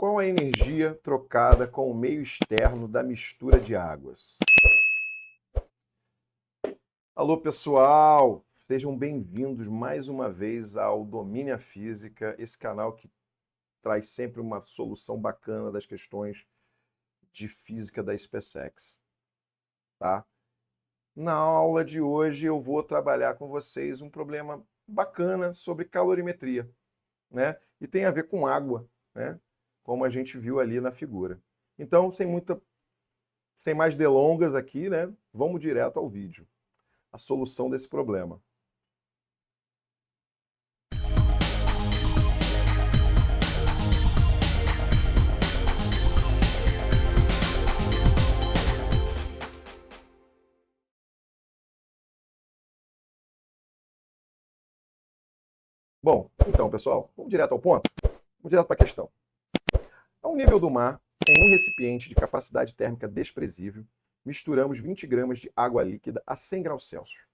Qual a energia trocada com o meio externo da mistura de águas? Alô, pessoal! Sejam bem-vindos mais uma vez ao Domine a Física, esse canal que traz sempre uma solução bacana das questões de física da SpaceX, tá? Na aula de hoje eu vou trabalhar com vocês um problema bacana sobre calorimetria, né? E tem a ver com água, né? Como a gente viu ali na figura. Então, sem mais delongas aqui, né? Vamos direto ao vídeo. A solução desse problema. Bom, então, pessoal, vamos direto ao ponto? Vamos direto para a questão. Ao nível do mar, em um recipiente de capacidade térmica desprezível, misturamos 20 gramas de água líquida a 100 graus Celsius,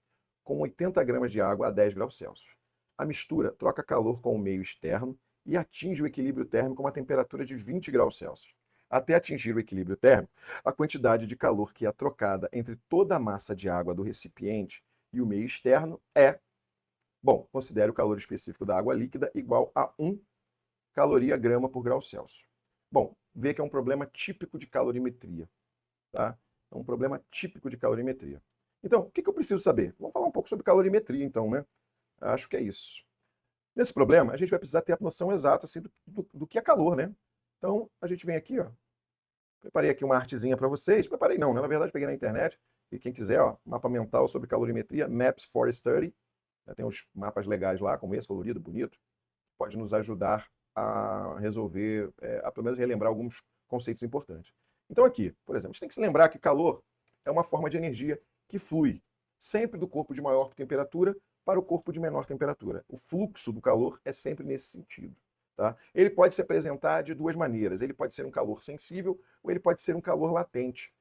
com 80 gramas de água a 10 graus Celsius. A mistura troca calor com o meio externo e atinge o equilíbrio térmico a uma temperatura de 20 graus Celsius. Até atingir o equilíbrio térmico, a quantidade de calor que é trocada entre toda a massa de água do recipiente e o meio externo é, bom, considere o calor específico da água líquida igual a 1 caloria grama por grau Celsius. Bom, vê que é um problema típico de calorimetria, tá? É um problema típico de calorimetria. Então, o que eu preciso saber? Vamos falar um pouco sobre calorimetria, então, né? Acho que é isso. Nesse problema, a gente vai precisar ter a noção exata assim, do que é calor, né? Então, a gente vem aqui, ó. Preparei aqui uma artezinha para vocês. Preparei não, né? Na verdade, peguei na internet. E quem quiser, ó, mapa mental sobre calorimetria, Maps for Study. Tem uns mapas legais lá, como esse, colorido, bonito. Pode nos ajudar a resolver, a pelo menos relembrar alguns conceitos importantes. Então aqui, por exemplo, a gente tem que se lembrar que calor é uma forma de energia que flui sempre do corpo de maior temperatura para o corpo de menor temperatura. O fluxo do calor é sempre nesse sentido. Tá? Ele pode se apresentar de duas maneiras. Ele pode ser um calor sensível ou ele pode ser um calor latente.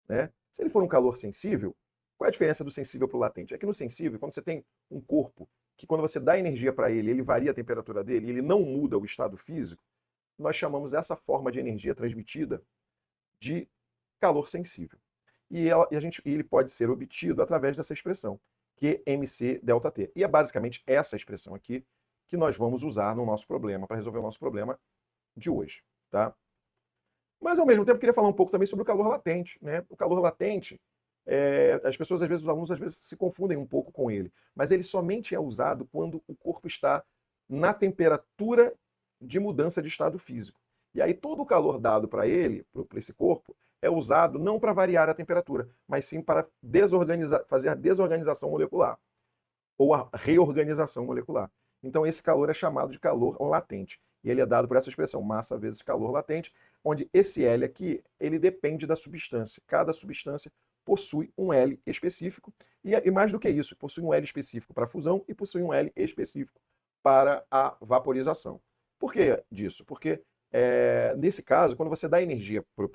Né? Se ele for um calor sensível, qual é a diferença do sensível para o latente? É que no sensível, quando você tem um corpo que quando você dá energia para ele, ele varia a temperatura dele, ele não muda o estado físico, nós chamamos essa forma de energia transmitida de calor sensível. E ele pode ser obtido através dessa expressão, que é mc ΔT. E é basicamente essa expressão aqui que nós vamos usar no nosso problema, para resolver o nosso problema de hoje. Tá? Mas, ao mesmo tempo, eu queria falar um pouco também sobre o calor latente. Né? O calor latente, as pessoas, às vezes, os alunos, às vezes, se confundem um pouco com ele. Mas ele somente é usado quando o corpo está na temperatura de mudança de estado físico. E aí todo o calor dado para ele, para esse corpo, é usado não para variar a temperatura, mas sim para fazer a desorganização molecular ou a reorganização molecular. Então esse calor é chamado de calor latente. E ele é dado por essa expressão, massa vezes calor latente, onde esse L aqui, ele depende da substância. Cada substância possui um L específico, e mais do que isso, possui um L específico para a fusão e possui um L específico para a vaporização. Por que disso? Porque, nesse caso, quando você dá energia para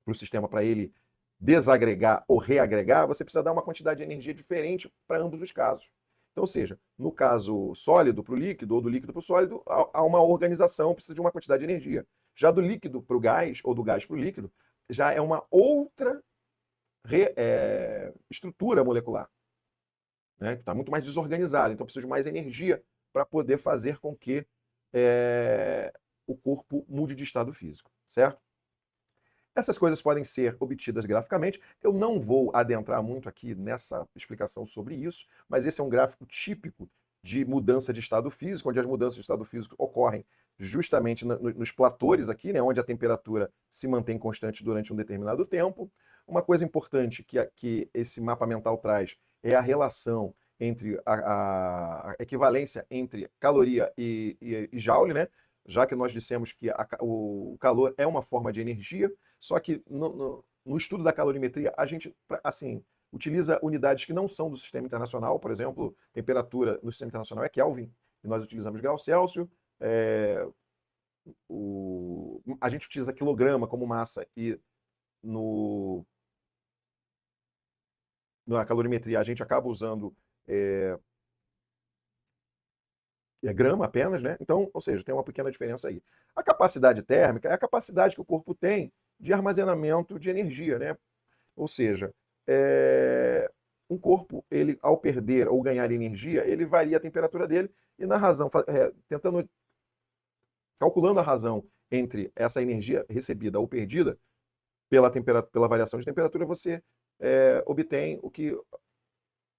o sistema para ele desagregar ou reagregar, você precisa dar uma quantidade de energia diferente para ambos os casos. Então, ou seja, no caso sólido para o líquido ou do líquido para o sólido, há uma organização, precisa de uma quantidade de energia. Já do líquido para o gás ou do gás para o líquido, já é uma outra estrutura molecular, né, que está muito mais desorganizada. Então, precisa de mais energia para poder fazer com que o corpo mude de estado físico, certo? Essas coisas podem ser obtidas graficamente. Eu não vou adentrar muito aqui nessa explicação sobre isso, mas esse é um gráfico típico de mudança de estado físico, onde as mudanças de estado físico ocorrem justamente nos platores aqui, né, onde a temperatura se mantém constante durante um determinado tempo. Uma coisa importante que esse mapa mental traz é a relação entre a equivalência entre caloria e joule, né? Já que nós dissemos que o calor é uma forma de energia, só que no estudo da calorimetria, a gente, assim, utiliza unidades que não são do sistema internacional. Por exemplo, temperatura no sistema internacional é Kelvin, e nós utilizamos grau Celsius. A gente utiliza quilograma como massa, e na calorimetria a gente acaba usando é grama apenas, né? Então, ou seja, tem uma pequena diferença aí. A capacidade térmica é a capacidade que o corpo tem de armazenamento de energia, né? Ou seja, um corpo, ele, ao perder ou ganhar energia, ele varia a temperatura dele e na razão, tentando, calculando a razão entre essa energia recebida ou perdida pela variação de temperatura, você obtém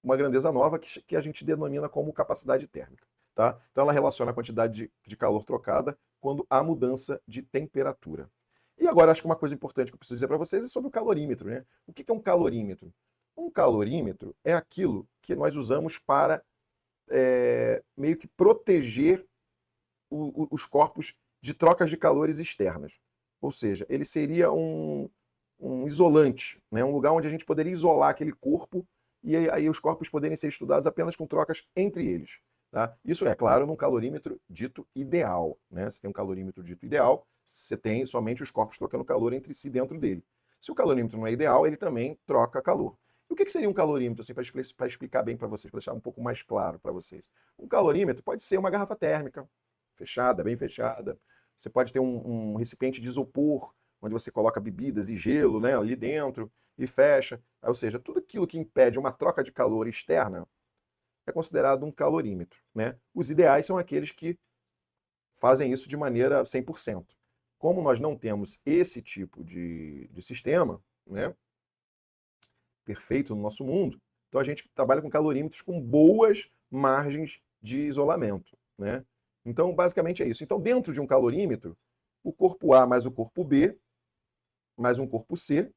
uma grandeza nova que a gente denomina como capacidade térmica. Tá? Então ela relaciona a quantidade de calor trocada quando há mudança de temperatura. E agora acho que uma coisa importante que eu preciso dizer para vocês é sobre o calorímetro. Né? O que é um calorímetro? Um calorímetro é aquilo que nós usamos para meio que proteger os corpos de trocas de calores externas. Ou seja, ele seria um isolante, né? Um lugar onde a gente poderia isolar aquele corpo e aí os corpos poderem ser estudados apenas com trocas entre eles. Tá? Isso é, claro, num calorímetro dito ideal. Né? Se tem um calorímetro dito ideal, você tem somente os corpos trocando calor entre si dentro dele. Se o calorímetro não é ideal, ele também troca calor. E o que seria um calorímetro, assim, para explicar bem para vocês, para deixar um pouco mais claro para vocês? Um calorímetro pode ser uma garrafa térmica, fechada, bem fechada. Você pode ter um recipiente de isopor, onde você coloca bebidas e gelo, né, ali dentro e fecha. Ou seja, tudo aquilo que impede uma troca de calor externa é considerado um calorímetro. Né? Os ideais são aqueles que fazem isso de maneira 100%. Como nós não temos esse tipo de sistema, né, perfeito no nosso mundo, então a gente trabalha com calorímetros com boas margens de isolamento. Né? Então, basicamente é isso. Então, dentro de um calorímetro, o corpo A mais o corpo B mais um corpo C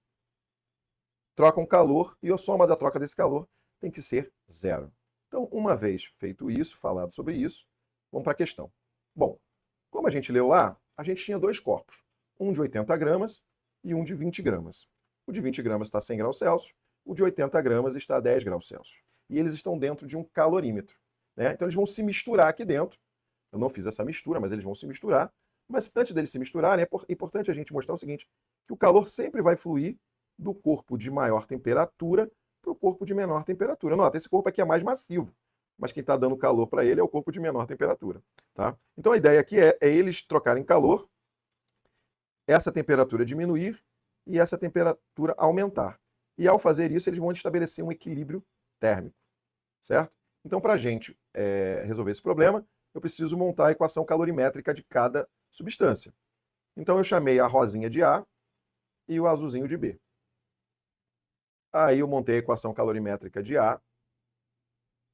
trocam calor e a soma da troca desse calor tem que ser zero. Então, uma vez feito isso, falado sobre isso, vamos para a questão. Bom, como a gente leu lá, a gente tinha dois corpos, um de 80 gramas e um de 20 gramas. O de 20 gramas está a 100 graus Celsius, o de 80 gramas está a 10 graus Celsius. E eles estão dentro de um calorímetro. Né? Então, eles vão se misturar aqui dentro. Eu não fiz essa mistura, mas eles vão se misturar. Mas antes deles se misturarem, é importante a gente mostrar o seguinte, que o calor sempre vai fluir do corpo de maior temperatura para o corpo de menor temperatura. Nota, esse corpo aqui é mais massivo, mas quem está dando calor para ele é o corpo de menor temperatura. Tá? Então a ideia aqui é eles trocarem calor, essa temperatura diminuir e essa temperatura aumentar. E ao fazer isso, eles vão estabelecer um equilíbrio térmico. Certo? Então, para a gente resolver esse problema, eu preciso montar a equação calorimétrica de cada substância. Então, eu chamei a rosinha de A e o azulzinho de B. Aí eu montei a equação calorimétrica de A,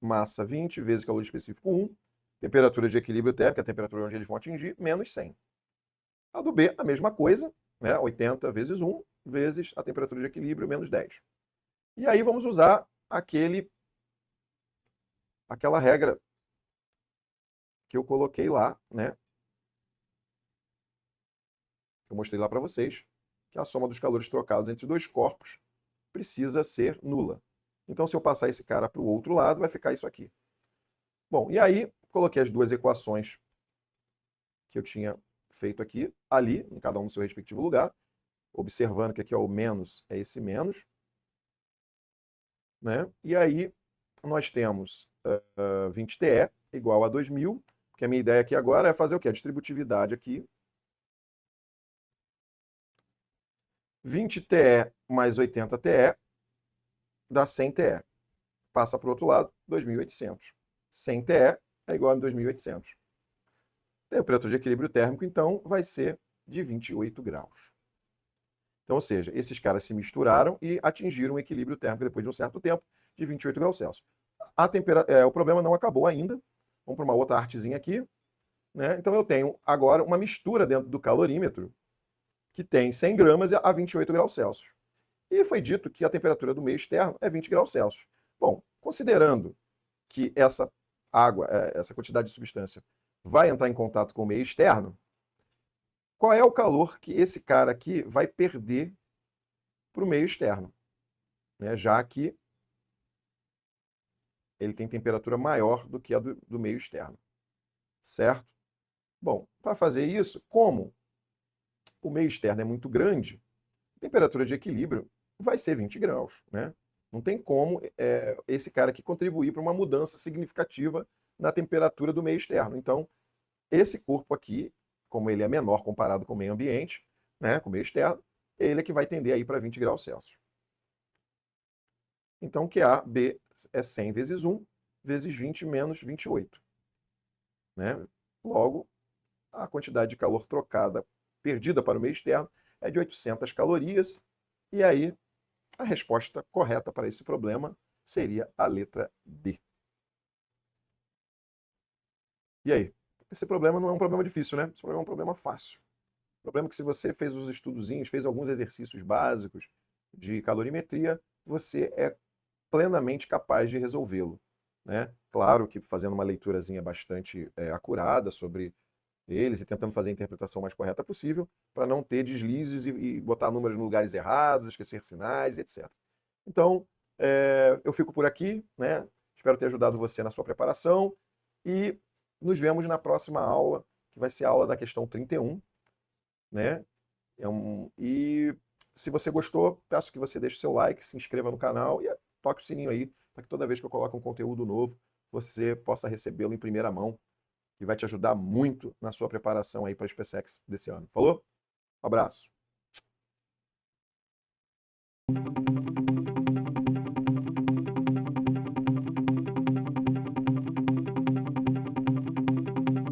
massa 20 vezes calor específico 1, temperatura de equilíbrio térmico, a temperatura onde eles vão atingir, menos 100. A do B, a mesma coisa, né? 80 vezes 1, vezes a temperatura de equilíbrio, menos 10. E aí vamos usar aquela regra que eu coloquei lá, né? Eu mostrei lá para vocês, que a soma dos calores trocados entre dois corpos precisa ser nula. Então, se eu passar esse cara para o outro lado, vai ficar isso aqui. Bom, e aí, coloquei as duas equações que eu tinha feito aqui, ali, em cada um no seu respectivo lugar, observando que aqui ó, o menos é esse menos. Né? E aí, nós temos 20TE igual a 2000, porque a minha ideia aqui agora é fazer o quê? A distributividade aqui. 20TE mais 80TE dá 100TE. Passa para o outro lado, 2.800. 100TE é igual a 2.800. Temperatura de equilíbrio térmico, então, vai ser de 28 graus. Então, ou seja, esses caras se misturaram e atingiram um equilíbrio térmico depois de um certo tempo de 28 graus Celsius. O problema não acabou ainda. Vamos para uma outra artezinha aqui. Né? Então, eu tenho agora uma mistura dentro do calorímetro que tem 100 gramas a 28 graus Celsius. E foi dito que a temperatura do meio externo é 20 graus Celsius. Bom, considerando que essa água, essa quantidade de substância, vai entrar em contato com o meio externo, qual é o calor que esse cara aqui vai perder para o meio externo? Né? Já que ele tem temperatura maior do que a do meio externo. Certo? Bom, para fazer isso, como o meio externo é muito grande, a temperatura de equilíbrio vai ser 20 graus. Né? Não tem como esse cara aqui contribuir para uma mudança significativa na temperatura do meio externo. Então, esse corpo aqui, como ele é menor comparado com o meio ambiente, né, com o meio externo, ele é que vai tender aí para 20 graus Celsius. Então, QAB é 100 vezes 1, vezes 20 menos 28. Né? Logo, a quantidade de calor trocada, perdida para o meio externo, é de 800 calorias. E aí, a resposta correta para esse problema seria a letra D. E aí? Esse problema não é um problema difícil, né? Esse problema é um problema fácil. O problema é que se você fez os estudozinhos, fez alguns exercícios básicos de calorimetria, você é plenamente capaz de resolvê-lo. Né? Claro que fazendo uma leiturazinha bastante acurada sobre eles e tentando fazer a interpretação mais correta possível, para não ter deslizes e botar números em lugares errados, esquecer sinais, etc. Então, eu fico por aqui, né? Espero ter ajudado você na sua preparação e nos vemos na próxima aula, que vai ser a aula da questão 31, né? E se você gostou, peço que você deixe o seu like, se inscreva no canal e toque o sininho aí, para que toda vez que eu coloco um conteúdo novo, você possa recebê-lo em primeira mão, que vai te ajudar muito na sua preparação aí para a SpaceX desse ano. Falou? Um abraço.